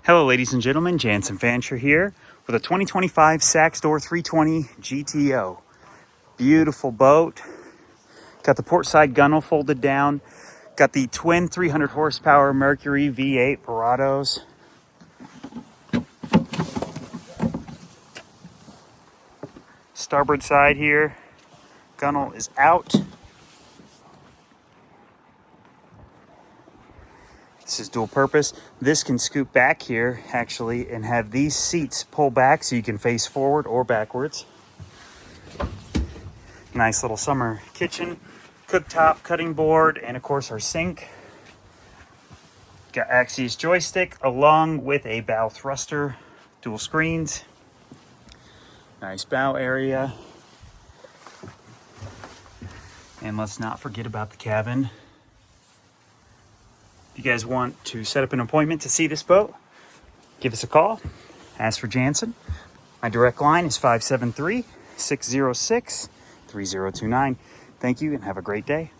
Hello ladies and gentlemen, Jansen Fancher here with a 2025 Saxdor 320 GTO. Beautiful boat. Got the port side gunnel folded down. Got the twin 300 horsepower Mercury V8 Parados. Starboard side here, gunnel is out. This is dual purpose. This can scoop back here actually and have these seats pull back so you can face forward or backwards. Nice little summer kitchen, cooktop, cutting board, and of course our sink. Got Axios joystick along with a bow thruster, dual screens. Nice bow area. And let's not forget about the cabin. If you guys want to set up an appointment to see this boat, give us a call. Ask for Jansen. My direct line is 573-606-3029. Thank you and have a great day.